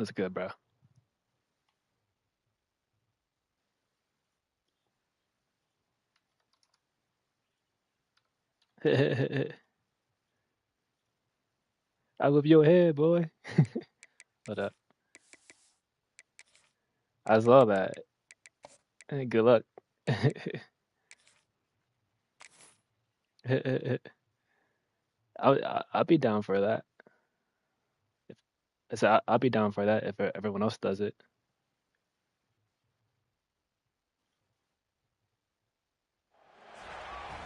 That's good, bro. I love your hair, boy. What up? I saw that. Good luck. I'll be down for that. If, I'll be down for that if everyone else does it.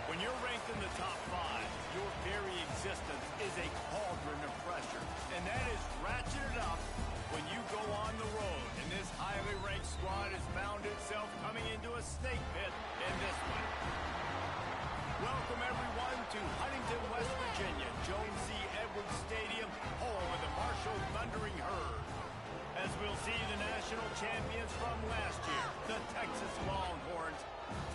When you're ranked in the top 5, your very existence is a cauldron of pressure. And that is ratcheted up when you go on the road. And this highly ranked squad has found itself coming into a snake pit in this one. Welcome, everyone, to Huntington, West Virginia, Jones C. Edwards Stadium, home of the Marshall Thundering Herd. As we'll see the national champions from last year, the Texas Longhorns,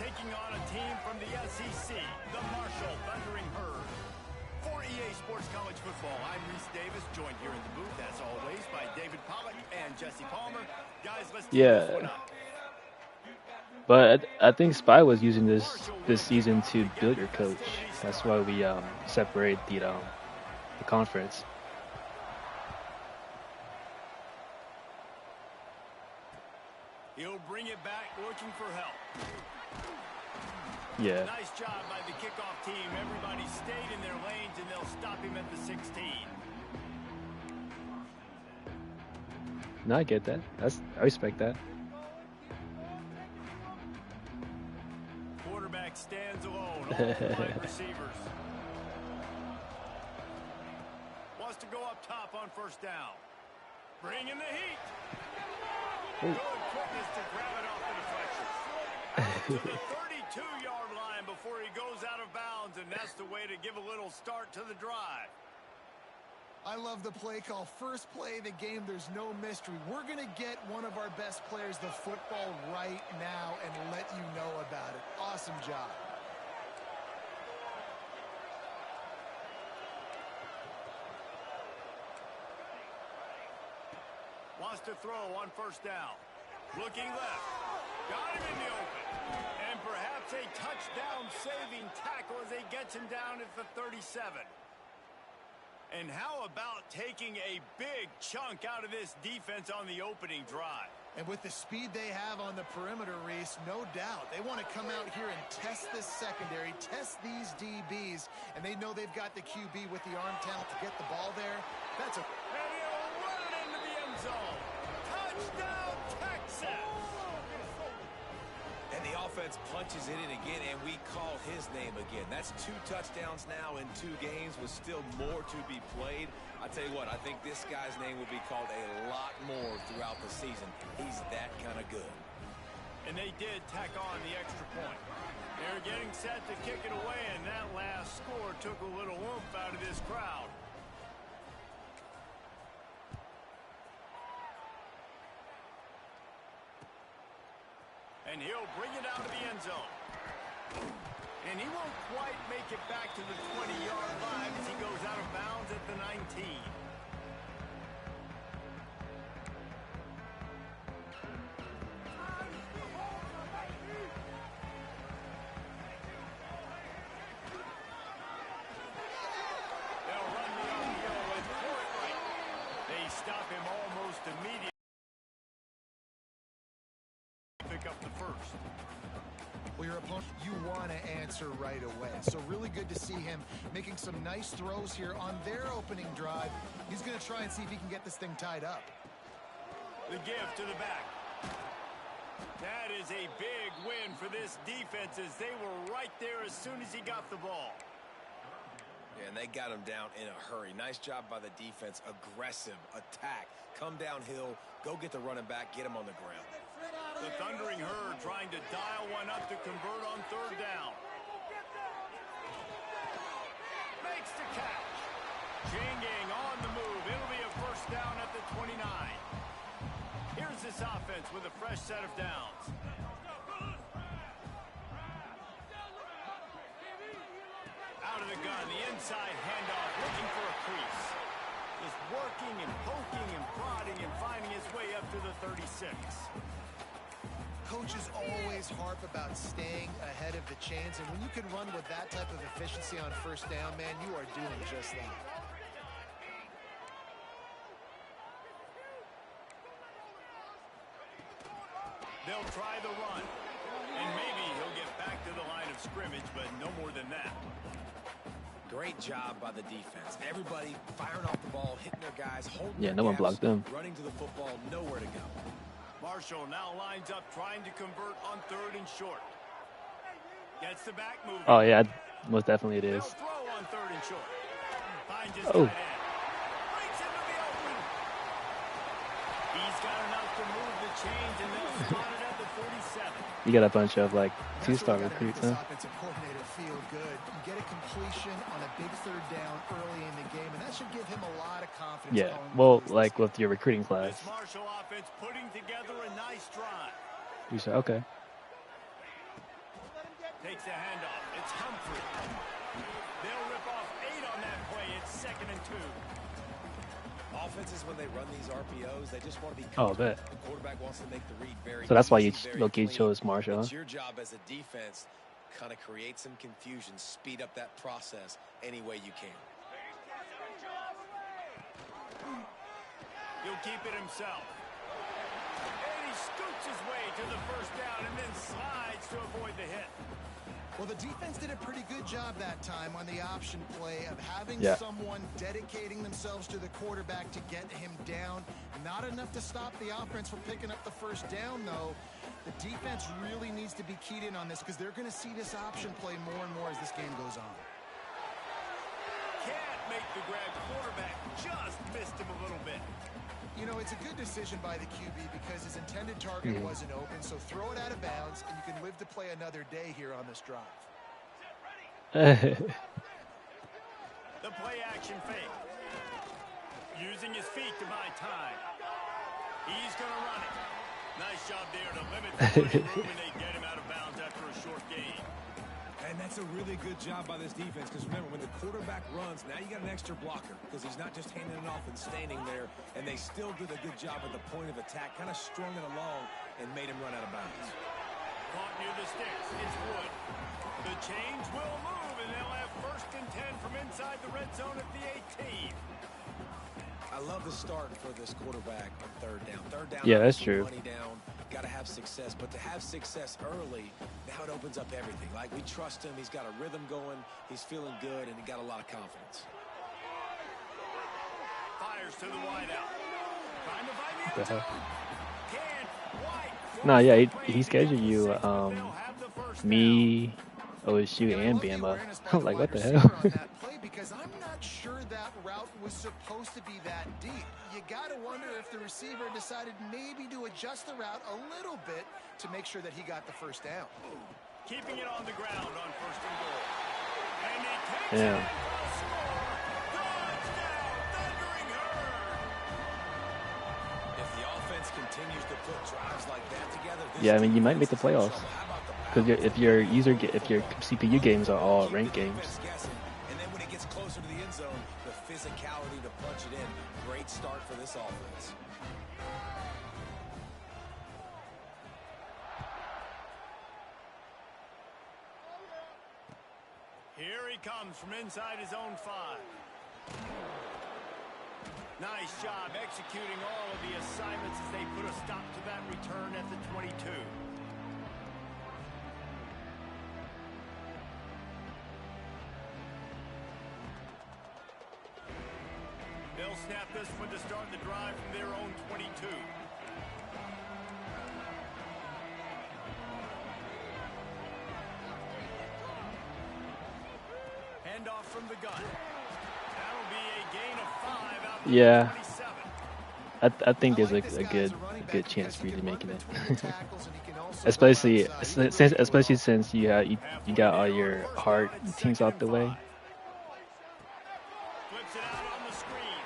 taking on a team from the SEC, the Marshall Thundering Herd. For EA Sports College Football, I'm Reese Davis, joined here in the booth, as always, by David Pollock and Jesse Palmer. Guys, let's tee this one up. But I think Spy was using this season to build your coach. That's why we separate the conference. He'll bring it back, looking for help. Yeah. Nice job by the kickoff team. Everybody stayed in their lanes, and they'll stop him at the 16. No, I get that. I respect that. Quarterback stands alone. All wide receivers. Wants to go up top on first down. Bring in the heat. Good quickness to grab it off the deflection. Out to the 32-yard line before he goes out of bounds, and that's the way to give a little start to the drive. I love the play call. First play of the game, there's no mystery. We're going to get one of our best players the football right now and let you know about it. Awesome job. Wants to throw on first down. Looking left. Got him in the open. And perhaps a touchdown-saving tackle as he gets him down at the 37. And how about taking a big chunk out of this defense on the opening drive? And with the speed they have on the perimeter, Reese, no doubt. They want to come out here and test this secondary, test these DBs, and they know they've got the QB with the arm talent to get the ball there. That's a... And he'll run it into the end zone. Touchdown, Texas! And the offense punches it in again, and we call his name again. That's 2 touchdowns now in 2 games with still more to be played. I tell you what, I think this guy's name will be called a lot more throughout the season. He's that kind of good. And they did tack on the extra point. They're getting set to kick it away, and that last score took a little oomph out of this crowd. And he'll bring it out of the end zone. And he won't quite make it back to the 20-yard line as he goes out of bounds at the 19. They'll run me uphill with Portland. They stop him almost immediately. Pick up the first. Well, your opponent, you want to answer right away. So really good to see him making some nice throws here on their opening drive. He's going to try and see if he can get this thing tied up. The give to the back. That is a big win for this defense as they were right there as soon as he got the ball. Yeah, and they got him down in a hurry. Nice job by the defense. Aggressive attack. Come downhill. Go get the running back. Get him on the ground. The Thundering Herd trying to dial one up to convert on third down. Makes the catch. Changing on the move. It'll be a first down at the 29. Here's this offense with a fresh set of downs. Out of the gun, the inside handoff, looking for a crease. Just work working and poking and prodding and finding his way up to the 36. Coaches always harp about staying ahead of the chains, and when you can run with that type of efficiency on first down, man, you are doing just that. They'll try the run, and maybe he'll get back to the line of scrimmage, but no more than that. Great job by the defense. Everybody firing off the ball, hitting their guys, holding Yeah, their no one gaps, blocked them. Running to the football, nowhere to go. Marshall now lines up trying to convert on 3rd and short. Gets the back move. Oh yeah, most definitely it is. They'll throw on 3rd and short. Finds his Oh. tight end. Breaks into the open. He's got enough to move the chains, and they'll spot it at the 47. You got a bunch of like That's two-star where we gotta make recruits, this huh? offensive coordinator feel good. You get a completion on a big 3rd down early in the game, and that should give him a lot of confidence. Yeah. calling Well, plays this like game. with your recruiting class. This Marshall offense putting together a nice drive. You said okay. Takes a handoff. It's Humphrey. They'll rip off 8 on that play. It's 2nd and 2. Offenses, when they run these RPOs, they just want to be Oh, I comfortable. bet. The quarterback wants to make the read very So that's why you easy, very low-key clean. chose Marshall, huh? It's your job as a defense, kind of create some confusion, speed up that process any way you can. He'll keep it himself. And he scoots his way to the 1st down and then slides to avoid the hit. Well, the defense did a pretty good job that time on the option play of having Yeah. someone dedicating themselves to the quarterback to get him down. Not enough to stop the offense from picking up the 1st down, though. The defense really needs to be keyed in on this because they're going to see this option play more and more as this game goes on. Can't make the grab. Quarterback just missed him a little bit. You know, it's a good decision by the QB because his intended target wasn't open, so throw it out of bounds, and you can live to play another day here on this drive. The play action fake. Using his feet to buy time. He's going to run it. Nice job there to limit the running room, and they get him out of bounds after a short gain. And that's a really good job by this defense because remember, when the quarterback runs, now you got an extra blocker because he's not just handing it off and standing there, and they still did a good job at the point of attack, kind of strung it along and made him run out of bounds. Caught near the sticks. It's Wood. The chains will move, and they'll have 1st and 10 from inside the red zone at the 18. I love the start for this quarterback on 3rd down. 3rd down, Yeah, that's obviously, true. money down, got to have success. But to have success early, now it opens up everything. Like, we trust him. He's got a rhythm going. He's feeling good, and he got a lot of confidence. Fires to the wideout. Trying to find the What the end hell? zone. Can't. White. Nah, yeah, forces he the scheduled play. you, They'll have the 1st down. me, OSU, Yeah, I and love the Bama. awareness by I'm like, wide what the receiver hell? on that play because I'm not sure that route was supposed to be that deep. You got to wonder if the receiver decided maybe to adjust the route a little bit to make sure that he got the 1st down. Keeping it on the ground on 1st and goal. And he takes Yeah. it in for a score. Touchdown, Thundering Herd. If the offense continues to put drives like that together, this Yeah, I mean, you might make the defense is in playoffs. trouble. How about the Because if your CPU games are all ranked Keep the games. defense guessing, and then when it gets closer to the end zone, the physicality to punch it in. Great start for this offense. Here he comes from inside his own 5. Nice job executing all of the assignments as they put a stop to that return at the 22. They'll snap this one to start the drive from their own 22. Handoff from the gun. That'll be a gain of 5 out to Yeah. 27. I think there's like this a guy good as a running back good chance because for he you to can making run it. between the tackles and he can also go especially outside. He really especially was. since you got all your hard teams out the way. Flips it out on the screen.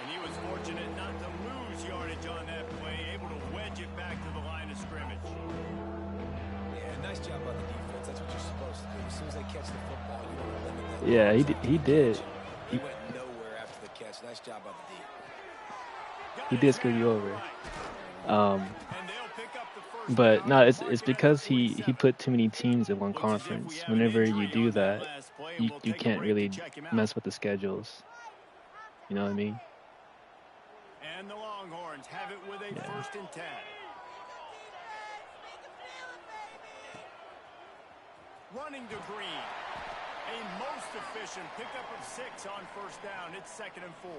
And he was fortunate not to lose yardage on that play, able to wedge it back to the line of scrimmage. Yeah, nice job by the defense. That's what you're supposed to do. As soon as they catch the football, you want to limit that. Yeah, he did. He went nowhere after the catch Nice job by the D. He did screw you over. But no, it's because he put too many teams in one conference. Whenever you do that, you can't really mess with the schedules. You know what I mean? And the Longhorns have it with a 1st and 10. Running to Green. A most efficient pickup of 6 on 1st down. It's 2nd and 4.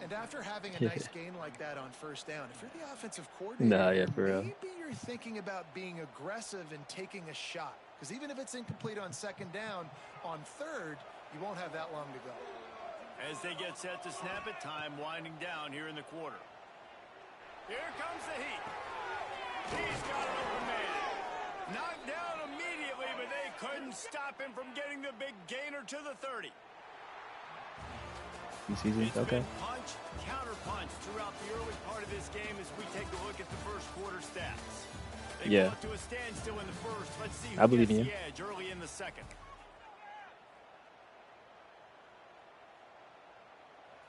And after having a nice gain like that on 1st down, if you're the offensive coordinator, maybe you're thinking about being aggressive and taking a shot. Because even if it's incomplete on 2nd down, on 3rd, you won't have that long to go. As they get set to snap it, time winding down here in the quarter. Here comes the heat. He's got an open man. Knocked down immediately, but they couldn't stop him from getting the big gainer to the 30. Season, okay. Punch, counter punch throughout the early part of this game as we take a look at the first quarter stats. They go to a standstill in the first. Let's see who gets the edge early in the second.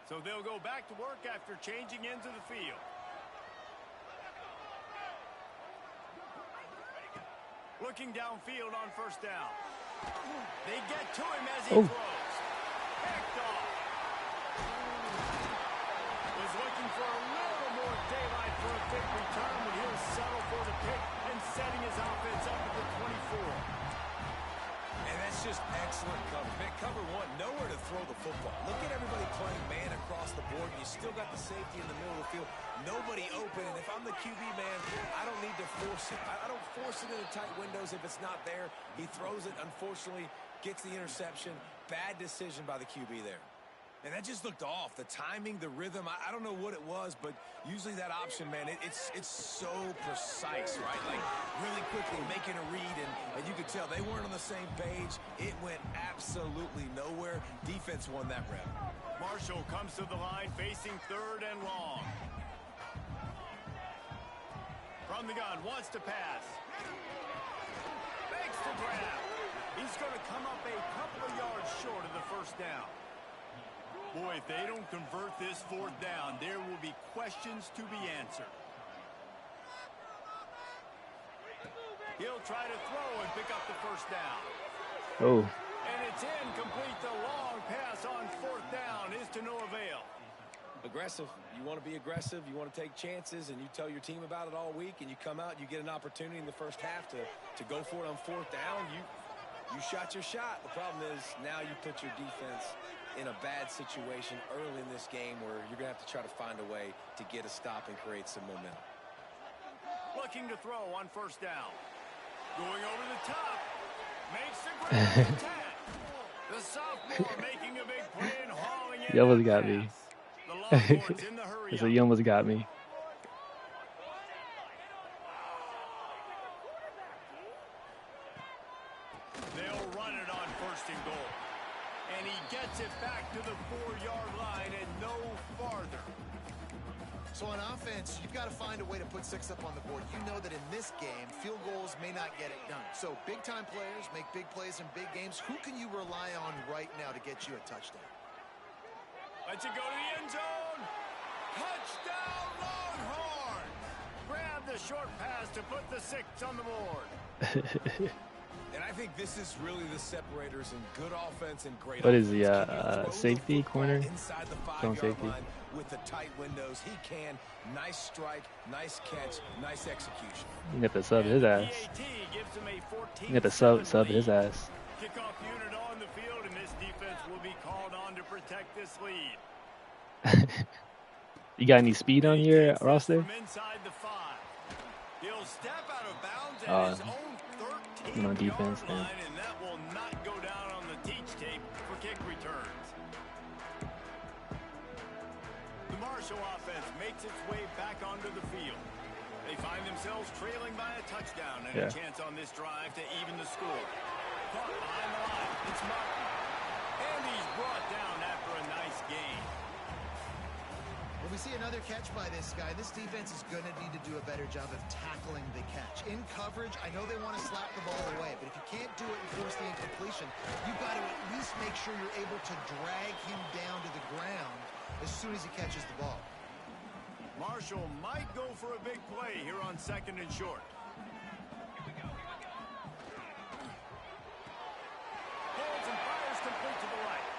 So they'll go back to work after changing into the field. Looking downfield on 1st down. They get to him as he throws. Picked off. Was looking for a little more daylight for a big return, but he'll settle for the pick and setting his offense up at the 24. And that's just excellent coverage. Man, cover 1, nowhere to throw the football. Look at everybody playing man across the board. You still got the safety in the middle of the field. Nobody open. And if I'm the QB, man, I don't need to force it. I don't force it into tight windows if it's not there. He throws it, unfortunately, gets the interception. Bad decision by the QB there. And that just looked off. The timing, the rhythm, I don't know what it was, but usually that option, man, it's so precise, right? Like, really quickly making a read, and you could tell they weren't on the same page. It went absolutely nowhere. Defense won that rep. Marshall comes to the line facing 3rd and long. From the gun, wants to pass. Fakes the grab. He's going to come up a couple of yards short of the 1st down. Boy, if they don't convert this 4th down, there will be questions to be answered. He'll try to throw and pick up the 1st down. And it's incomplete. The long pass on 4th down is to no avail. Aggressive. You want to be aggressive. You want to take chances, and you tell your team about it all week, and you come out, you get an opportunity in the 1st half to go for it on 4th down. You shot your shot. The problem is now you put your defense in a bad situation early in this game where you're going to have to try to find a way to get a stop and create some momentum. Looking to throw on 1st down. Going over the top. Makes the great attack. The sophomore making a big play and hauling in. You almost got me. The Longhorns in the hurry So you almost got me. They'll run it on 1st and goal. And he gets it back to the 4-yard line and no farther. So on offense, you've got to find a way to put 6 up on the board. You know that in this game, field goals may not get it done. So big-time players make big plays in big games. Who can you rely on right now to get you a touchdown? Let you go to the end zone. Touchdown, Longhorns. Grab the short pass to put the 6 on the board. And I think this is really the separators in good offense and great What offense. is the safety corner? Inside the 5-yard safety. line with the tight windows. He can. Nice strike, nice catch, nice execution. You got to sub his ass. You got to sub his ass. Kickoff unit on the field, and this defense will be called on to protect this lead. You got any speed on your roster? From inside the 5. He'll step out of bounds at his own 13-yard defense, line, and that will not go down on the teach tape for kick returns. The Marshall offense makes its way back onto the field. They find themselves trailing by a touchdown and a chance on this drive to even the score. Caught behind the line. It's Martin. And he's brought down after a nice gain. If we see another catch by this guy, this defense is going to need to do a better job of tackling the catch. In coverage, I know they want to slap the ball away, but if you can't do it and force the incompletion, you've got to at least make sure you're able to drag him down to the ground as soon as he catches the ball. Marshall might go for a big play here on 2nd and short. Holds and fires complete to the right.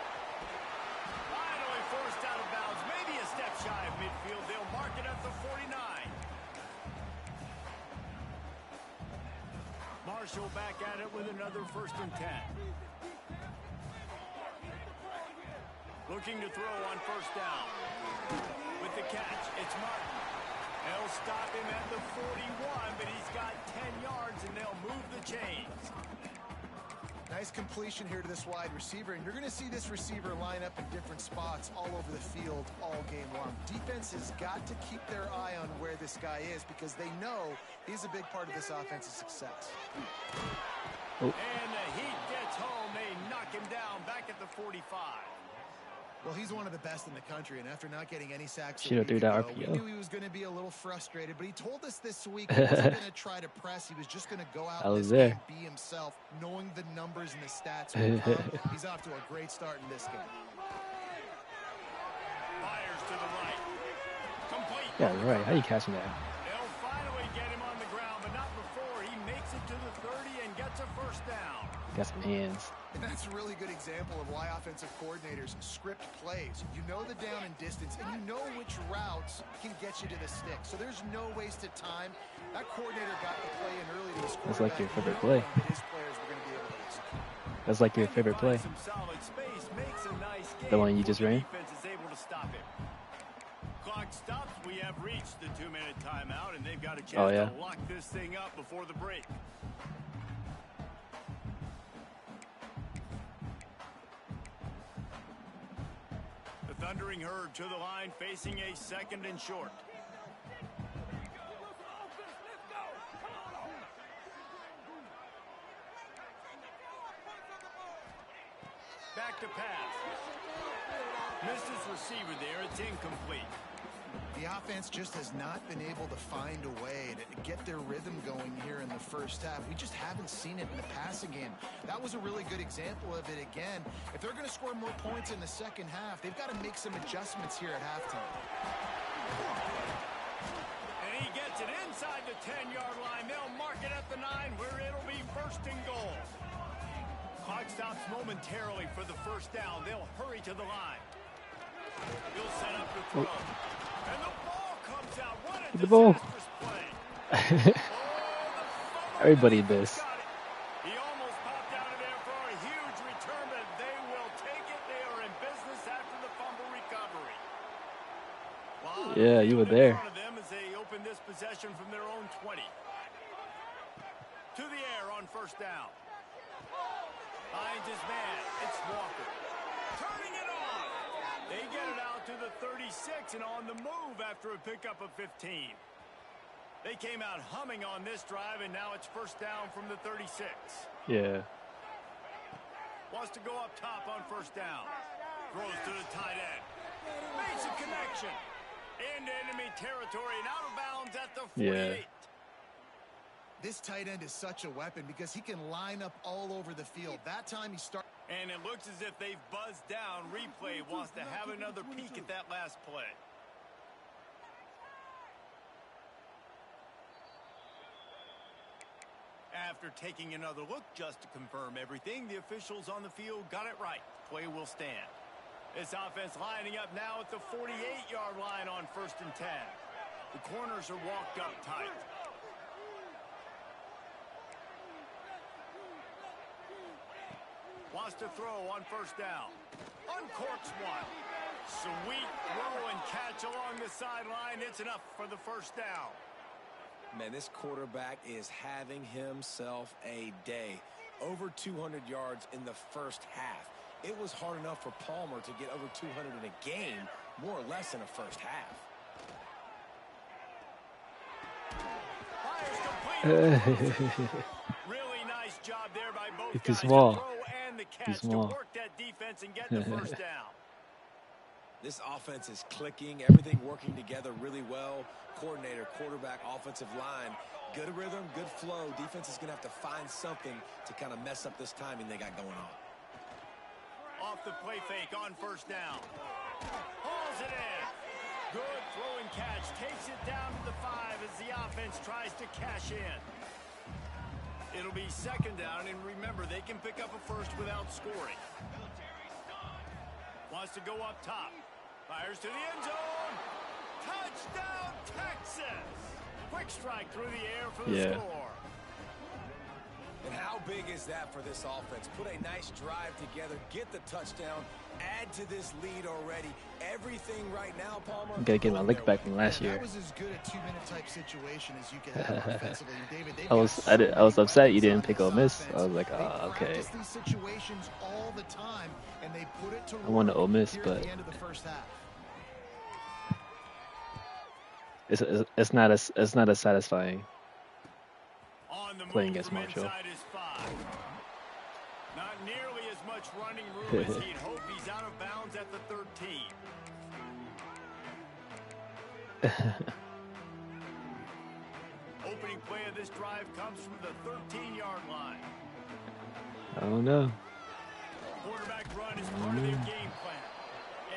Finally forced out of bounds. Maybe a step shy of midfield. They'll mark it at the 49. Marshall back at it with another 1st and 10. Looking to throw on 1st down. With the catch, it's Martin. They'll stop him at the 41, but he's got 10 yards, and they'll move the chains. Nice completion here to this wide receiver, and you're going to see this receiver line up in different spots all over the field all game long. Defense has got to keep their eye on where this guy is because they know he's a big part of this offense's success. Oh. And the heat gets home. They knock him down back at the 45. Well, he's one of the best in the country, and after not getting any sacks, Should have threw that RPO. We knew he was going to be a little frustrated, but he told us this week he wasn't going to try to press. He was just going to go out and be himself, knowing the numbers and the stats. He's off to a great start in this game. Fires to the right. Complete. Yeah, right. How you catching that? They'll finally get him on the ground, but not before he makes it to the 30 and gets a 1st down. Got some hands. And that's a really good example of why offensive coordinators script plays. You know the down and distance, and you know which routes can get you to the stick. So there's no wasted time. That coordinator got the play in early to his quarterback. That's like your favorite play. His players were going to be able to execute. That's like your favorite play. The one you just ran? Defense is able to stop him. Clock stops. We have reached the 2-minute timeout, and they've got a chance to lock this thing up before the break. Thundering herd to the line, facing a 2nd and short. Back to pass. Missed his receiver there. It's incomplete. The offense just has not been able to find a way to get their rhythm going here in the 1st half. We just haven't seen it in the passing game. That was a really good example of it again. If they're going to score more points in the 2nd half, they've got to make some adjustments here at halftime. And he gets it inside the 10-yard line. They'll mark it at the 9 where it'll be 1st and goal. Clock stops momentarily for the 1st down. They'll hurry to the line. He'll set up the throw. And the ball comes out. What a disastrous play. Everybody this. He almost popped out of there for a huge return, but they will take it. They are in business after the fumble recovery. Yeah, you were there. In front of them as they open this possession from their own 20. To the air on 1st down. Finds his man. It's Walker. Turning it on. They get it out to the 36 and on the move after a pickup of 15. They came out humming on this drive, and now it's 1st down from the 36. Yeah. Wants to go up top on 1st down. Throws to the tight end. Makes a connection. Into enemy territory and out of bounds at the 48. Yeah. This tight end is such a weapon because he can line up all over the field. That time he started. And it looks as if they've buzzed down. Replay wants to have another peek at that last play. After taking another look just to confirm everything, the officials on the field got it right. Play will stand. This offense lining up now at the 48-yard line on 1st and 10. The corners are walked up tight. Wants to throw on 1st down. Uncorks one. Sweet throw and catch along the sideline. It's enough for the 1st down. Man, this quarterback is having himself a day. Over 200 yards in the 1st half. It was hard enough for Palmer to get over 200 in a game, more or less in a 1st half. Really nice job there by both it's guys. Too small. The throw and the catch to work that defense and get the 1st down. This offense is clicking, everything working together really well. Coordinator, quarterback, offensive line, good rhythm, good flow. Defense is going to have to find something to kind of mess up this timing they got going on. Off the play fake on first down. Hauls it in. Good throw and catch. Takes it down to the 5 as the offense tries to cash in. It'll be second down, and remember, they can pick up a first without scoring. Wants to go up top. Fires to the end zone. Touchdown, Texas! Quick strike through the air for the score. And how big is that for this offense? Put a nice drive together, get the touchdown, add to this lead already. Everything right now, Palmer. I'm gonna get my lick back from last year. That was as good a 2-minute type situation as you could have offensively. David, I was upset you didn't pick Ole Miss. I was like, oh, okay. These situations all the time, and they put it to I wanted Ole Miss, but at the end of the first half. it's not as satisfying playing against Marshall. Not nearly as much running room as he'd hoped. He's out of bounds at the 13. Opening play of this drive comes from the 13-yard line. I don't know. Quarterback run is part of their game plan.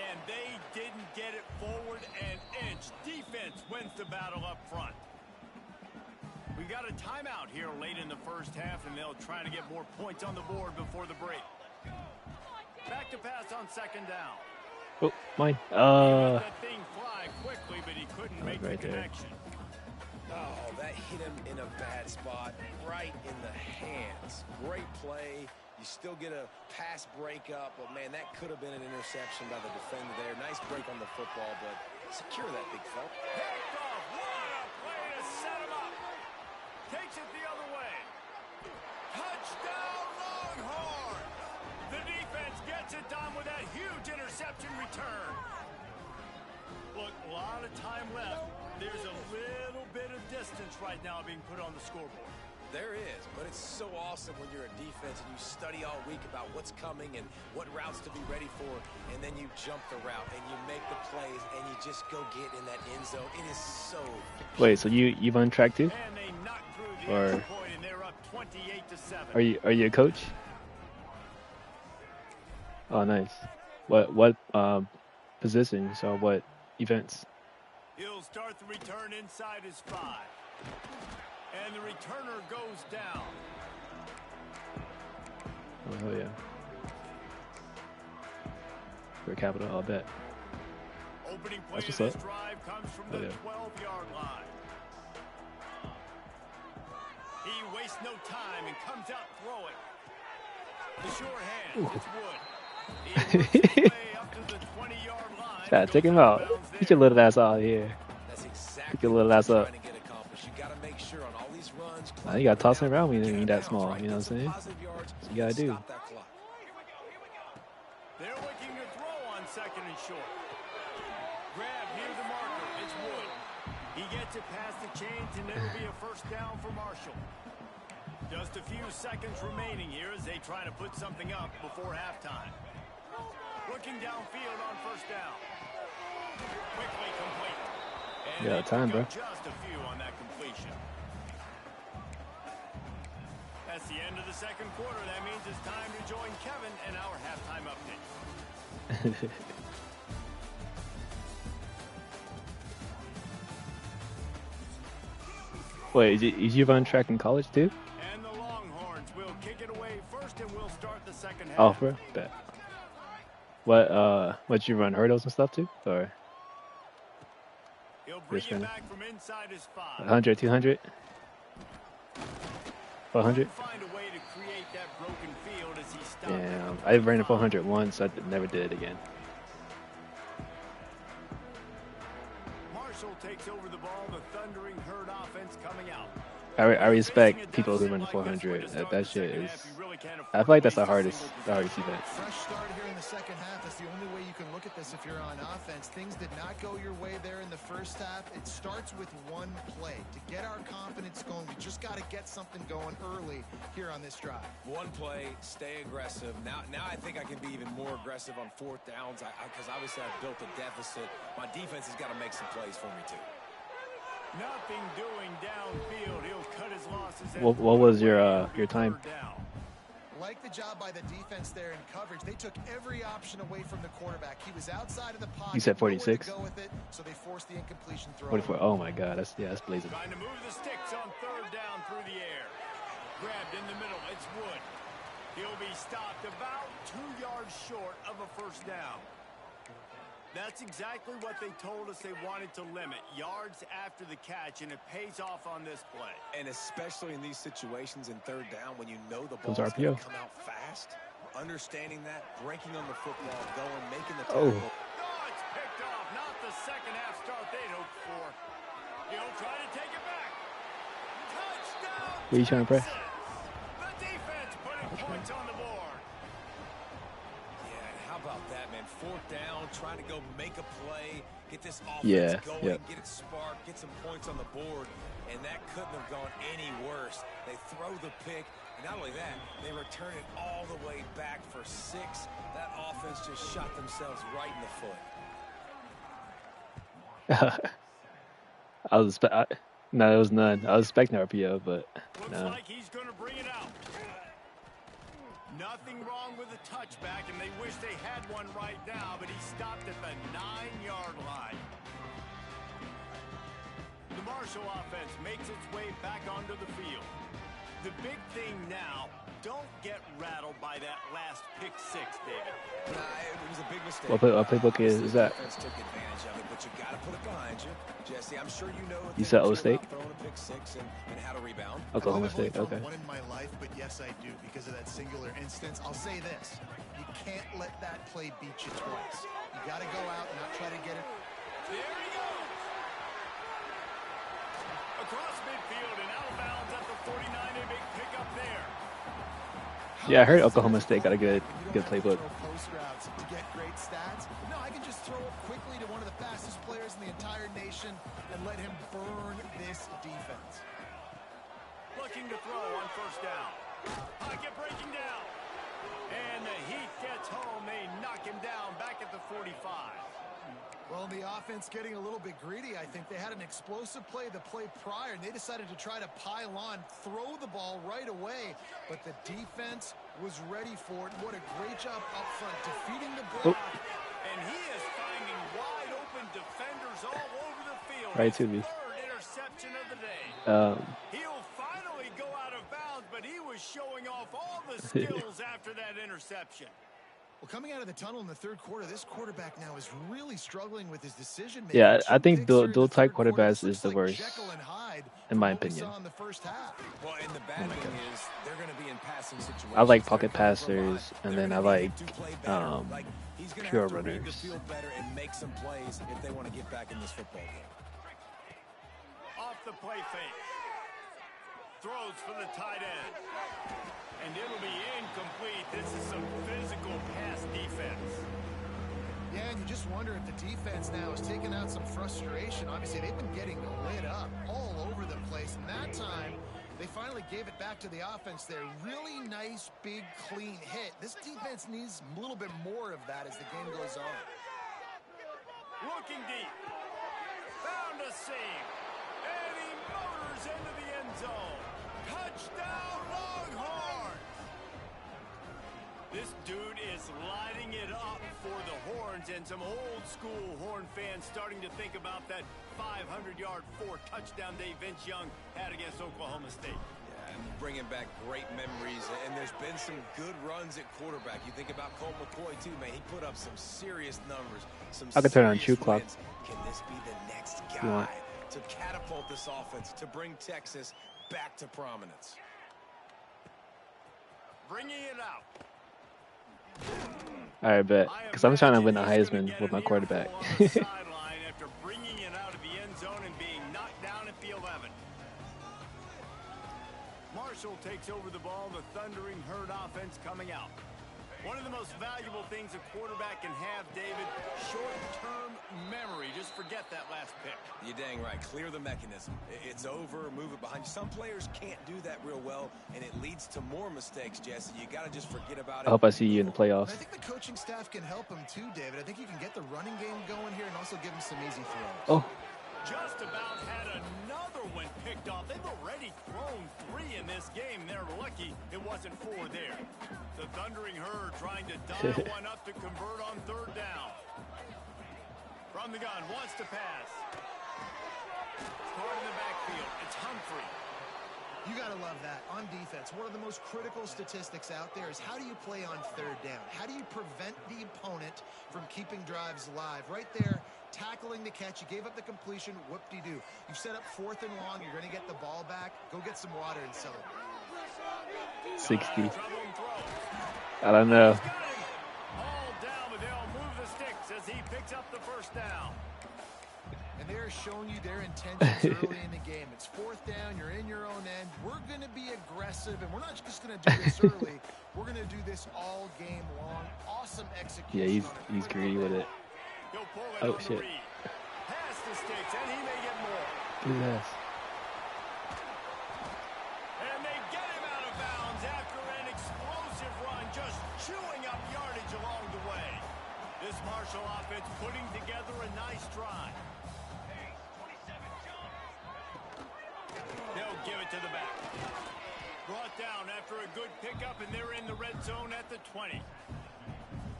And they didn't get it forward an inch. Defense wins the battle up front. We got a timeout here late in the first half, and they'll try to get more points on the board before the break. Back to pass on second down. Oh, mine. He let that thing fly quickly, but he couldn't make the connection. Oh, that hit him in a bad spot, right in the hands. Great play. You still get a pass breakup, but man, that could have been an interception by the defender there. Nice break on the football, but secure that big fella. Picked off. What a play to set him up. Takes it the other way. Touchdown, Longhorns. The defense gets it done with that huge interception return. Look, a lot of time left. There's a little bit of distance right now being put on the scoreboard. There is, but it's so awesome when you're a defense and you study all week about what's coming and what routes to be ready for, and then you jump the route and you make the plays and you just go get in that end zone. It is so. Wait, so you run track too? And they knock through the Or extra point, and they're up 28-7. are you a coach? Oh, nice. What positions or what events? He'll start the return inside his 5. And the returner goes down. Oh, hell yeah. For capital, I'll bet. Opening play That's of what's this up. drive comes from the 12-yard line. He wastes no time and comes out throwing. The sure hand, it's Wood. He works his way up to the 20-yard line. Yeah, take him out. Get your little ass out of here. That's exactly Pick your little ass up. trying to get accomplished. You got to make sure on all these runs. Nah, you gotta toss him around when you're that small. You know what I'm saying? Positive yards, That's what you gotta do. stop that clock. They're looking to throw on second and short. Grab near the marker. It's Wood. He gets it past the chains, and it'll be a first down for Marshall. Just a few seconds remaining here as they try to put something up before halftime. Looking downfield on first down. Quickly complete. And Yeah, they time, pick bro. up just a few on that completion. That's the end of the second quarter. That means it's time to join Kevin in our halftime update. Wait, is you run track in college too? And the Longhorns will kick it away first, and we'll start the second half. Oh, bro, bet. What you run hurdles and stuff too, or He'll bring just it run back from inside his 5. 100, 200, 400? Find a way to create that broken field as he stopped. Yeah, I ran a 400 once. I never did it again. Marshall takes over the ball. The thundering herd offense coming out. I respect people who run 400. That shit is can't I afford feel like to that's the waste a hardest single event. Fresh start here in the second half. That's the only way you can look at this if you're on offense. Things did not go your way there in the first half. It starts with one play. To get our confidence going, we just got to get something going early here on this drive. One play, stay aggressive. Now I think I can be even more aggressive on fourth downs because obviously I've built a deficit. My defense has got to make some plays for me too. Nothing doing downfield. He'll cut his losses. What was your time? Like the job by the defense there in coverage. They took every option away from the quarterback. He was outside of the pocket. You said 46? Go with it, so they forced the incompletion throw. 44. Oh my God, that's blazing. Trying to move the sticks on third down through the air. Grabbed in the middle. It's Wood. He'll be stopped about 2 yards short of a first down. That's exactly what they told us they wanted to limit. Yards after the catch, and it pays off on this play. And especially in these situations in third down when you know the ball's RPO. going to come out fast. Understanding that, breaking on the football, going, making the tackle. Oh, it's picked off. Not the second half start they'd hoped for. He'll try to take it back. Touchdown! What are you trying to press? The defense putting points on the board. How about that, man? Fourth down, trying to go make a play, get this offense going, get it sparked, get some points on the board, and that couldn't have gone any worse. They throw the pick, and not only that, they return it all the way back for 6. That offense just shot themselves right in the foot. No, there was none. I was expecting RPO, but no. Looks like he's going to bring it out. Nothing wrong with the touchback, and they wish they had one right now, but he stopped at the 9-yard line. The Marshall offense makes its way back onto the field. The big thing now, don't get rattled by that last pick six, David. It was a big mistake. What playbook is that? The defense took advantage of it, but you got to put it behind you. Jesse, I'm sure you know. You said O State? Throwing a pick six and how to rebound. Oklahoma State, okay. One in my life, but yes, I do because of that singular instance. I'll say this: you can't let that play beat you twice. You got to go out and not try to get it. There he goes. Across midfield and out of bounds at the 49. A big pickup there. Yeah, I heard Oklahoma State got a good playbook. Post routes to get great stats. No, I can just throw it quickly to one of the fastest players in the entire nation and let him burn this defense. Looking to throw on first down. Pocket breaking down. And the Heat gets home. They knock him down back at the 45. Well, the offense getting a little bit greedy. I think they had an explosive play the play prior, and they decided to try to pile on, throw the ball right away. But the defense was ready for it. What a great job up front, defeating the block. And he is finding wide open defenders all over the field. Right to me. Third interception of the day. He'll finally go out of bounds, but he was showing off all the skills after that interception. Well, coming out of the tunnel in the third quarter, this quarterback now is really struggling with his decision making. Yeah, I think dual type quarterbacks is the worst, in my opinion. Well, and the bad thing is they're going to be in passing situations. I like pocket passers, and then I like pure runners. Feel better and make some plays if they want to get back in this football game. Off the play fake. Throws for the tight end. And it'll be incomplete. This is some physical pass defense. Yeah, and you just wonder if the defense now is taking out some frustration. Obviously, they've been getting lit up all over the place. And that time, they finally gave it back to the offense there. Really nice, big, clean hit. This defense needs a little bit more of that as the game goes on. Looking deep. Found a seam. And he motors into the end zone. Touchdown, Longhorns! This dude is lighting it up for the Horns, and some old-school Horn fans starting to think about that 500-yard, 4-touchdown day Vince Young had against Oklahoma State. Yeah, and bringing back great memories, and there's been some good runs at quarterback. You think about Colt McCoy, too, man. He put up some serious numbers. I could turn on Chew Clock. Can this be the next guy to catapult this offense, to bring Texas back to prominence? Bringing it out. All right, bet. Because I'm trying to win the Heisman with my quarterback. After bringing it out of the end zone and being knocked down at the 11. Marshall takes over the ball, the Thundering Herd offense coming out. One of the most valuable things a quarterback can have, David, short-term memory. Just forget that last pick. You're dang right. Clear the mechanism. It's over, move it behind you. Some players can't do that real well, and it leads to more mistakes, Jesse. You got to just forget about it. I hope I see you in the playoffs. I think the coaching staff can help him too, David. I think you can get the running game going here and also give him some easy throws. Oh. Just about had another one picked off. They've already thrown 3 in this game. They're lucky it wasn't 4 there. The Thundering Herd trying to dial one up to convert on 3rd down. From the gun, wants to pass. Start in the backfield. It's Humphrey. You got to love that. On defense, one of the most critical statistics out there is how do you play on 3rd down? How do you prevent the opponent from keeping drives alive? Right there, tackling the catch. You gave up the completion. Whoop-de-doo. You've set up 4th and long. You're going to get the ball back. Go get some water and celebrate. 60. I don't know. All down, but they'll move the sticks as he picks up the 1st down. And they're showing you their intentions early in the game. It's 4th down. You're in your own end. We're going to be aggressive, and we're not just going to do this early. We're going to do this all game long. Awesome execution. Yeah, he's greedy with it. Oh, shit. Pass the sticks, and he may get more. Look at this. And they get him out of bounds after an explosive run, just chewing up yardage along the way. This Marshall offense putting together a nice drive. They'll give it to the back. Brought down after a good pickup, and they're in the red zone at the 20.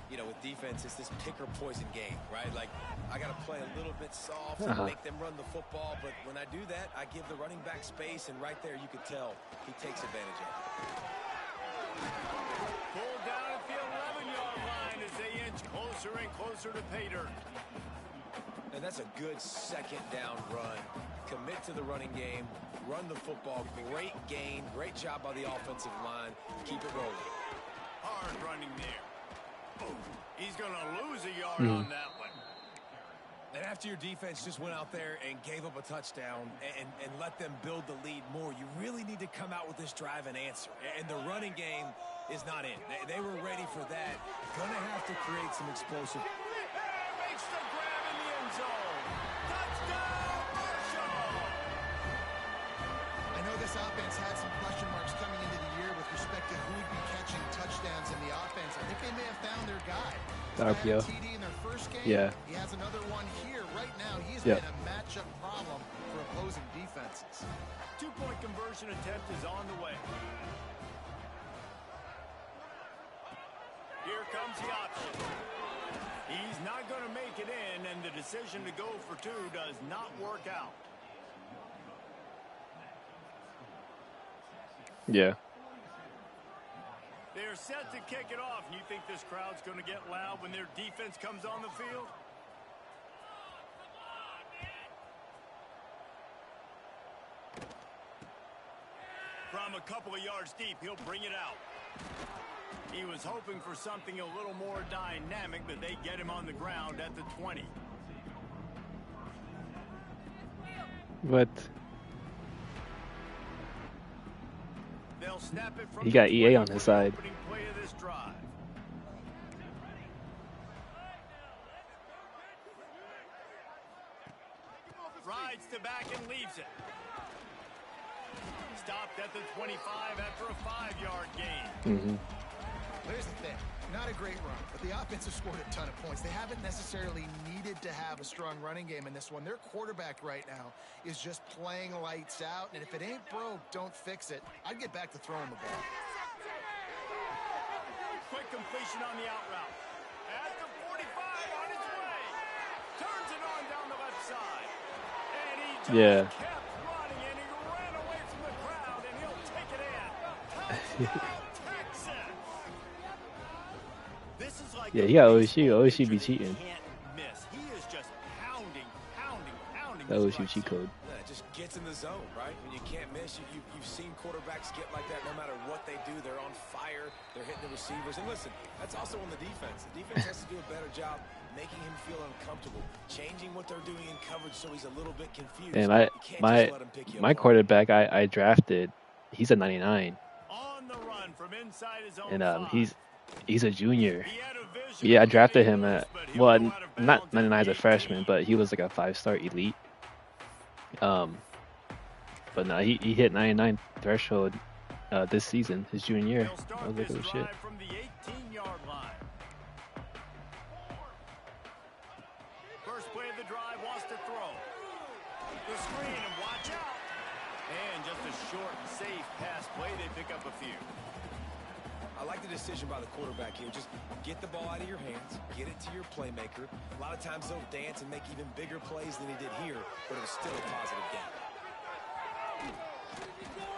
You know, with defense, it's this pick-or-poison game, right? Like, I got to play a little bit soft and make them run the football, but when I do that, I give the running back space, and right there you can tell he takes advantage of it. Pulled down at the 11-yard line as they inch closer and closer to pay dirt. And that's a good 2nd down run. Commit to the running game, run the football, great gain, great job by the offensive line. Keep it rolling. Hard running there. He's going to lose a yard on that one. And after your defense just went out there and gave up a touchdown and let them build the lead more, you really need to come out with this drive and answer. And the running game is not in. They were ready for that. Gonna have to create some explosive. Makes the grab in the end zone. Touchdown, Marshall! I know this offense had some question marks coming into the year with respect to who would be catching touchdowns in the offense. I think they may have found their guy. RPO. TD in their first game. Yeah. He has another one here. Right now, he's been a matchup problem for opposing defenses. 2-point conversion attempt is on the way. Here comes the option. He's not going to make it in, and the decision to go for 2 does not work out. Yeah. They're set to kick it off. You think this crowd's going to get loud when their defense comes on the field? From a couple of yards deep, he'll bring it out. He was hoping for something a little more dynamic, but they get him on the ground at the 20. What? They'll snap it from He got EA on his side. Play of this drive. Rides to back and leaves it. Stopped at the 25 after a 5-yard gain. Here's the thing. Not a great run, but the offense has scored a ton of points. They haven't necessarily needed to have a strong running game in this one. Their quarterback right now is just playing lights out, and if it ain't broke, don't fix it. I'd get back to throwing the ball. Quick completion on the out route. At the 45 on his way. Turns it on down the left side. And he just kept running, and he ran away from the crowd, and he'll take it in. Touchdown, Texas. This is like Yeah, he got OSU. OSU be cheating. Can't miss. He is just pounding. That OSU cheat code. Yeah, it just gets in the zone, right? When you can't miss, you've seen quarterbacks get like that no matter what they do. They're on fire. They're hitting the receivers. And listen, that's also on the defense. The defense has to do a better job making him feel uncomfortable, changing what they're doing in coverage so he's a little bit confused. And my quarterback I drafted he's a 99, On the run from inside his own and 5. he's a junior. He had a vision Yeah, I of drafted getting him loose, at but he'll go out of not bounds at 99 as the a freshman, 18. but he was like a 5-star elite. But no, he hit 99 threshold this season, his junior year. He'll I start was like, this oh shit. drive from the 18-yard line. First play of the drive, wants to throw. The screen, and watch out. And just a short, safe pass play. They pick up a few. I like the decision by the quarterback here. Just get the ball out of your hands, get it to your playmaker. A lot of times they'll dance and make even bigger plays than he did here, but it was still a positive game.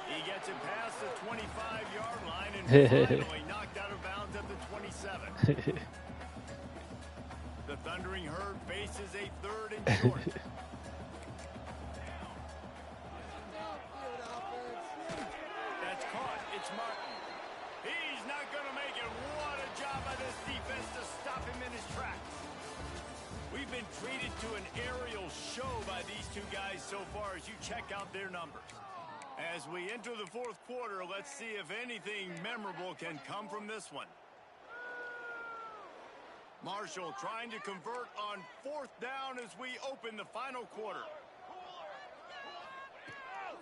He gets it past the 25-yard line and finally knocked out of bounds at the 27. The Thundering Herd faces a 3rd and short. That's caught. It's Martin. He's not going to make it. What a job by this defense to stop him in his tracks. We've been treated to an aerial show by these two guys so far as you check out their numbers. As we enter the 4th quarter, let's see if anything memorable can come from this one. Marshall trying to convert on 4th down as we open the final quarter.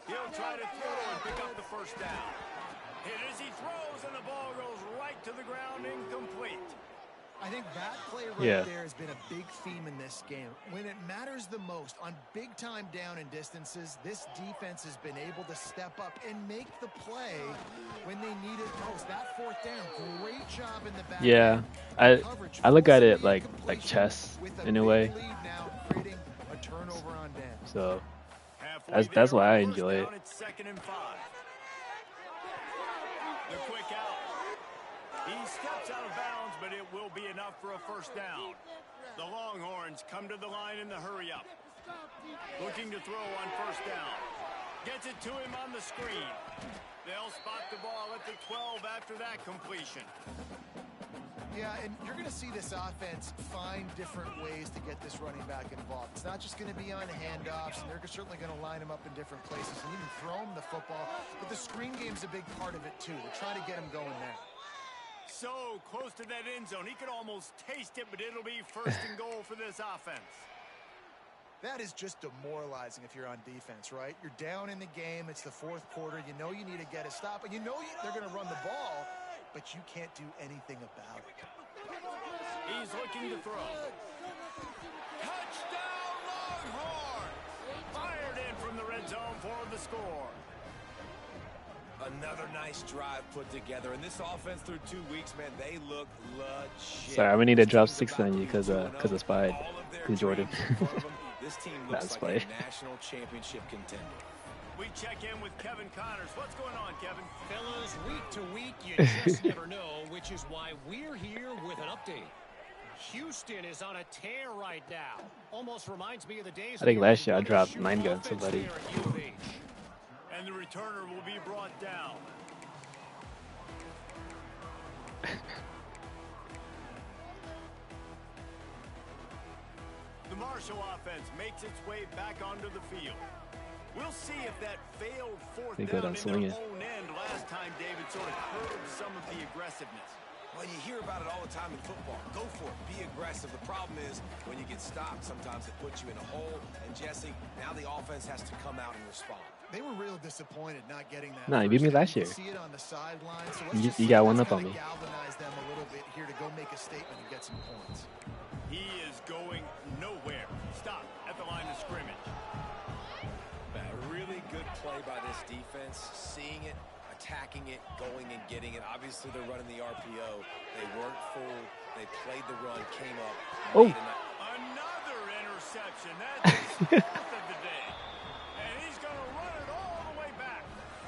He'll try to throw and pick up the 1st down. Hit as he throws, and the ball goes right to the ground, incomplete. I think that play right there has been a big theme in this game. When it matters the most, on big-time down and distances, this defense has been able to step up and make the play when they need it most. That 4th down, great job in the back. Yeah, I look at it like chess in a way. So that's why I enjoy it. The quick out. He steps out of bounds, but it will be enough for a 1st down. The Longhorns come to the line in the hurry-up. Looking to throw on 1st down. Gets it to him on the screen. They'll spot the ball at the 12 after that completion. Yeah, and you're going to see this offense find different ways to get this running back involved. It's not just going to be on handoffs, and they're certainly going to line him up in different places and even throw him the football. But the screen game's a big part of it, too. They're trying to get him going there. So close to that end zone. He could almost taste it, but it'll be 1st and goal for this offense. That is just demoralizing if you're on defense, right? You're down in the game. It's the 4th quarter. You know you need to get a stop, and you know they're going to run the ball, but you can't do anything about it. He's looking to throw. Touchdown, Longhorns! Fired in from the red zone for the score. Another nice drive put together, and this offense through 2 weeks, man, they look legit. Sorry, we need to drop 6 on you because of Spied, because Jordan. This team looks like a national championship contender. We check in with Kevin Connors. What's going on, Kevin? Fellas, week to week, you just never know, which is why we're here with an update. Houston is on a tear right now. Almost reminds me of the days. I think last year I dropped 9 gun somebody. And the returner will be brought down. The Marshall offense makes its way back onto the field. We'll see if that failed 4th down in their own end last time, David, sort of curbed some of the aggressiveness. Well, you hear about it all the time in football. Go for it. Be aggressive. The problem is when you get stopped, sometimes it puts you in a hole. And, Jesse, now the offense has to come out and respond. They were real disappointed not getting that. No, you beat me last year. See it on the sideline. So you got one up on me. Galvanize them a little bit here to go make a statement and get some points. He is going nowhere. Stop at the line of scrimmage. A really good play by this defense. Seeing it, attacking it, going and getting it. Obviously, they're running the RPO. They weren't fooled. They played the run, came up. Oh. Another interception. That's his 4th of the day. And he's going to run it all the way back.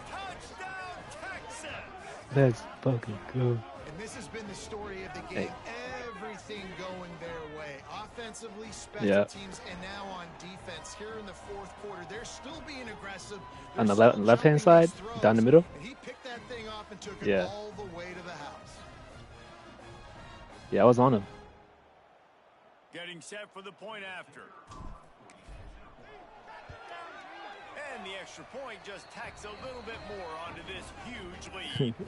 Touchdown, Texas. That's fucking cool. And this has been the story of the game. Everything going their way. Offensively, special teams, and now on defense. Here in the 4th quarter, they're still being aggressive. On the left-hand side, down the middle. And he picked that thing off and took it all the way to the house. Yeah, I was on him. Getting set for the point after. And And the extra point just tacks a little bit more onto this huge lead. The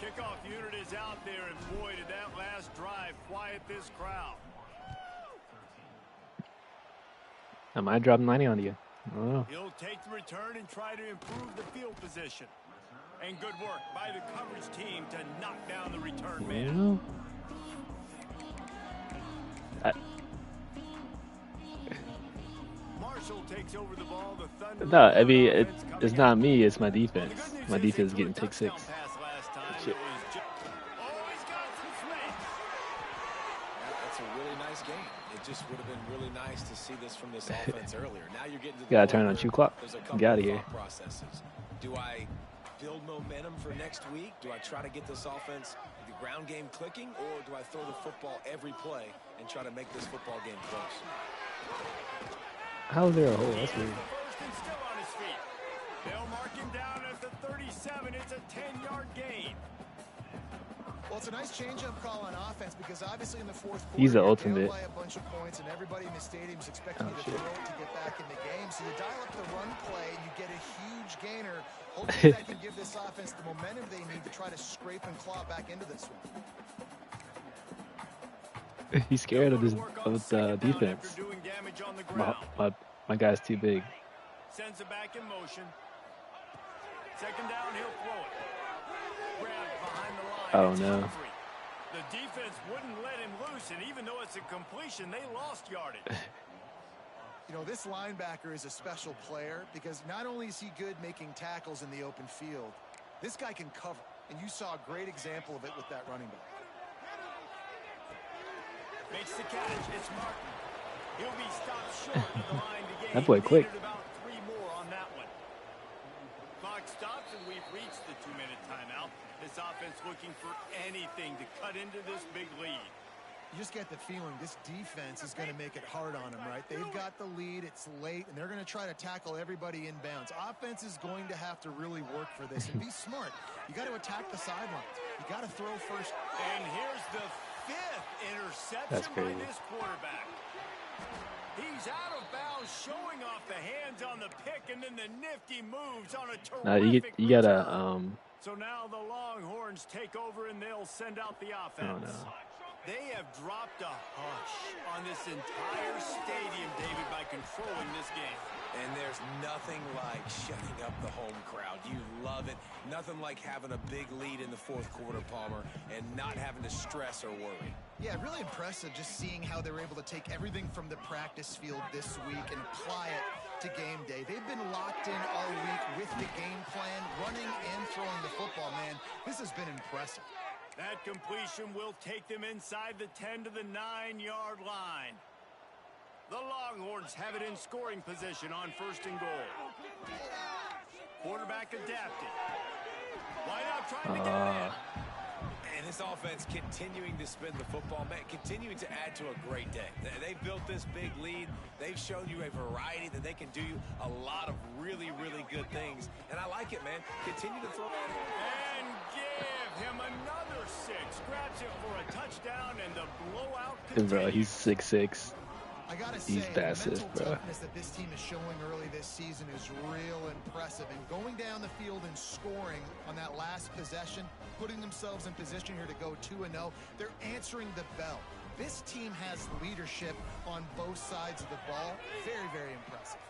kickoff unit is out there, and boy, did that last drive quiet this crowd. I might drop 90 on you. Oh. He'll take the return and try to improve the field position. And good work by the coverage team to knock down the return man. Marshall takes over the ball. The Thunder. No, I mean it's not me. It's my defense. My defense is getting pick 6. Shit. That's a really nice game. It just would have been really nice to see this from this offense earlier. Now you're getting to the gotta turn on 2 clock. Get out of here. Processes. Do I build momentum for next week? Do I try to get this offense, the ground game clicking, or do I throw the football every play and try to make this football game close? How is there a hole? That's weird. They'll mark him down at the 37. It's a 10-yard gain. Well, it's a nice change-up call on offense because obviously in the fourth quarter, he's the ultimate. By a bunch of points, and everybody in the stadium is expecting you to throw it to get back in the game. So you dial up the run play, and you get a huge gainer. Hopefully that can give this offense the momentum they need to try to scrape and claw back into this one. He's scared of the defense. My guy's too big. Sends it back in motion. Second down, he'll throw it. Grabbed behind the line. Oh no. The defense wouldn't let him loose, and even though it's a completion, they lost yardage. You know, this linebacker is a special player because not only is he good making tackles in the open field, this guy can cover, and you saw a great example of it with that running back. Makes the catch. It's Martin. He'll be stopped short of the line to gain. That boy quick. About 3 more on that one. Clock stops, and we've reached the 2-minute timeout. This offense looking for anything to cut into this big lead. You just get the feeling this defense is going to make it hard on them, right? They've got the lead, it's late, and they're going to try to tackle everybody inbounds. Offense is going to have to really work for this and be smart. You got to attack the sidelines. You got to throw first. And here's the 5th interception by this quarterback. He's out of bounds, showing off the hands on the pick, and then the nifty moves on a terrific you gotta So now the Longhorns take over, and they'll send out the offense. Oh no. They have dropped a hush on this entire stadium, David, by controlling this game. And there's nothing like shutting up the home crowd. You love it. Nothing like having a big lead in the fourth quarter, Palmer, and not having to stress or worry. Yeah, really impressive just seeing how they were able to take everything from the practice field this week and apply it to game day. They've been locked in all week with the game plan, running and throwing the football, man. This has been impressive. That completion will take them inside the 10 to the 9-yard line. The Longhorns have it in scoring position on 1st and goal. Quarterback adapted. Wide out trying to get it in. And this offense continuing to spin the football, man, continuing to add to a great day. They've built this big lead. They've shown you a variety that they can do a lot of really, really good things. And I like it, man. Continue to throw. And give him another 6. Grabs it for a touchdown, and the blowout continues. Bro, he's 6'6". I gotta He's say, massive, the mental bro. toughness that this team is showing early this season is real impressive. And going down the field and scoring on that last possession, putting themselves in position here to go 2-0, they're answering the bell. This team has leadership on both sides of the ball. Very, very impressive.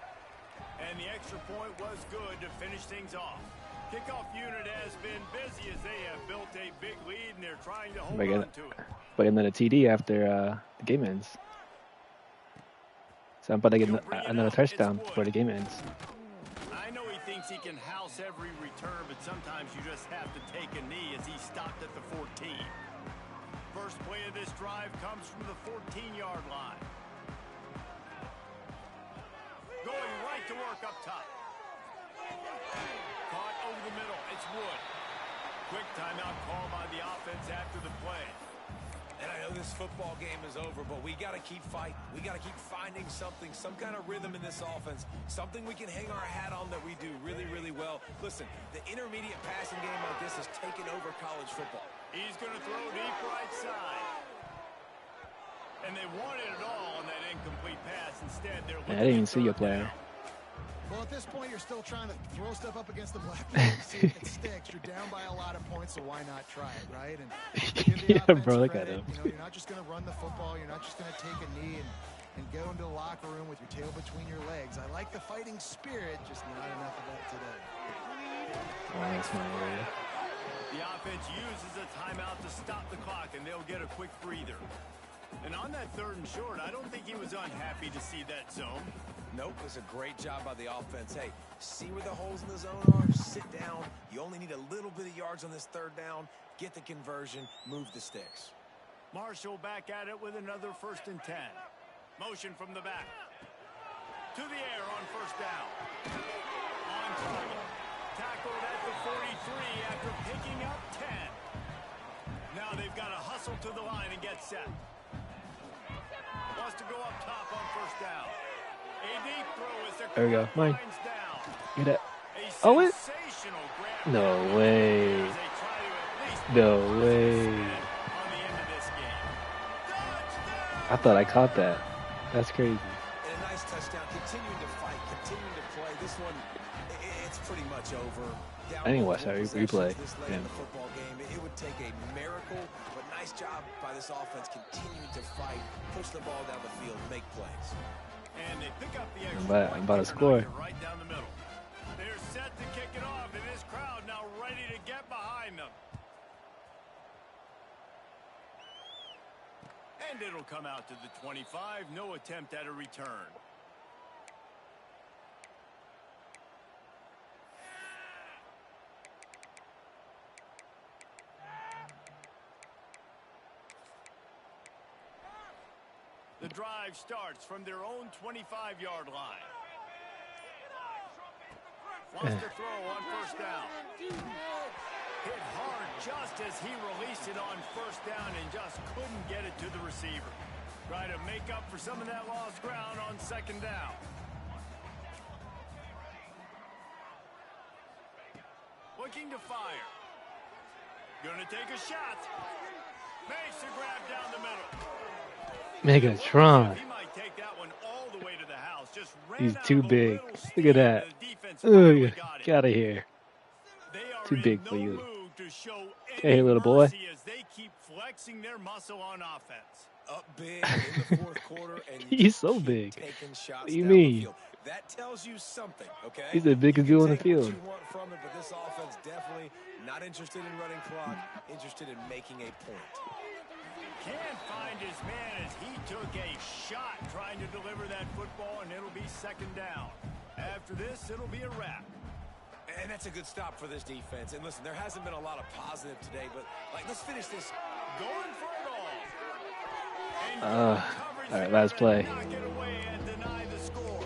And the extra point was good to finish things off. Kickoff unit has been busy as they have built a big lead, and they're trying to hold on to it. But then a TD after the game ends. So I'm about to get another touchdown before the game ends. I know he thinks he can house every return, but sometimes you just have to take a knee as he stopped at the 14. First play of this drive comes from the 14-yard line. Going right to work up top. Caught over the middle. It's Wood. Quick timeout call by the offense after the play. And I know this football game is over, but we got to keep fighting. We got to keep finding something, some kind of rhythm in this offense, something we can hang our hat on that we do really, really well. Listen, the intermediate passing game like this has taken over college football. He's going to throw deep right side. And they wanted it all on that incomplete pass. Instead, they're looking I didn't even see your player. Well, at this point, you're still trying to throw stuff up against the blackboard to see if it sticks. You're down by a lot of points, so why not try it, right? And give the Yeah, offense bro, look at credit. him. You know, you're not just going to run the football. You're not just going to take a knee and go into the locker room with your tail between your legs. I like the fighting spirit, just not enough of that today. Oh, that's my area. The offense uses a timeout to stop the clock, and they'll get a quick breather. And on that 3rd and short, I don't think he was unhappy to see that zone. Nope, it was a great job by the offense. Hey, see where the holes in the zone are? Sit down. You only need a little bit of yards on this 3rd down. Get the conversion. Move the sticks. Marshall back at it with another 1st and 10. Motion from the back. To the air on 1st down. On target. Tackled at the 43 after picking up 10. Now they've got to hustle to the line and get set. Wants to go up top on 1st down. A deep throw as the There we go. clock Mine. winds down. Get it. A Oh, it. sensational grab No way. as they try to at least No put way. on the end of this game. Touchdown! I thought I caught that. That's crazy. And a nice touchdown. Continuing to fight, continuing to play. This one, it's pretty much over. Down I didn't watch that multiple replay. possessions this late in Yeah. the football game. It would take a miracle, but nice job by this offense continuing to fight, push the ball down the field, make plays. And they pick up the I'm about to score. right down the middle. They're set to kick it off, and this crowd now ready to get behind them. And it'll come out to the 25. No attempt at a return. The drive starts from their own 25-yard line. Wants to throw on 1st down. Hit hard just as he released it on 1st down and just couldn't get it to the receiver. Try to make up for some of that lost ground on 2nd down. Looking to fire. Gonna take a shot. Makes the grab down the middle. Megatron. He might take that one all the way to the house. Just ran He's out too of a big. little Look steam, at that. and the defense Ugh, finally got it. get out of here. They are Too in big no for you. mood to show Hey, any little boy. mercy as they keep flexing their muscle on offense. Up big in the 4th quarter, and you He's just so keep big. taking shots What do you down the mean? field. That tells you something, okay? He's the biggest You dude can on the take what field. you want from it, but this offense definitely not interested in running clock, interested in making a point. Can't find his man as he took a shot trying to deliver that football, and it'll be 2nd down. After this, it'll be a wrap. And that's a good stop for this defense. And listen, there hasn't been a lot of positive today, but let's finish this. Going for it all. And All right, last play. knock it away and deny the score.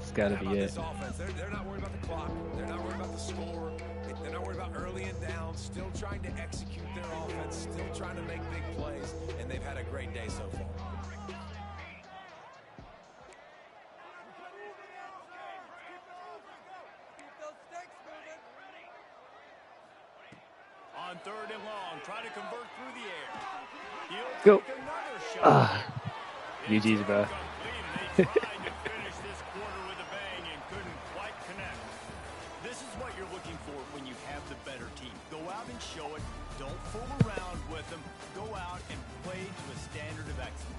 It's got to How be about it. this offense? They're not worried about the clock. They're not worried about the score. They're not worried about early and down. Still trying to execute their offense. Still trying to make big plays. And they've had a great day so far. On 3rd and long, try to convert through the air. He'll Go. take another shot. GG's, bro. They tried to finish this quarter with a bang and couldn't quite connect. This is what you're looking for when you have the better team. Go out and show it. Don't fool around with them. Go out and play to a standard of excellence.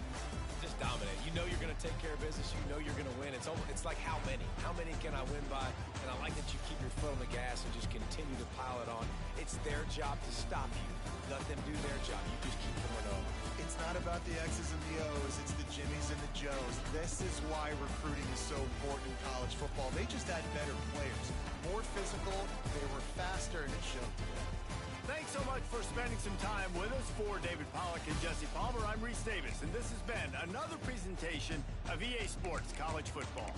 Just dominate. You know you're going to take care of business. You know you're going to win. It's like how many? How many can I win by? And I like that you keep your foot on the gas and just continue to pile it on. It's their job to stop you. Let them do their job. You just keep going over. It's not about the X's and the O's. It's the Jimmies and the Joes. This is why recruiting is so important in college football. They just had better players. More physical. They were faster, and it showed today. Thanks so much for spending some time with us. For David Pollack and Jesse Palmer, I'm Reese Davis, and this has been another presentation of EA Sports College Football.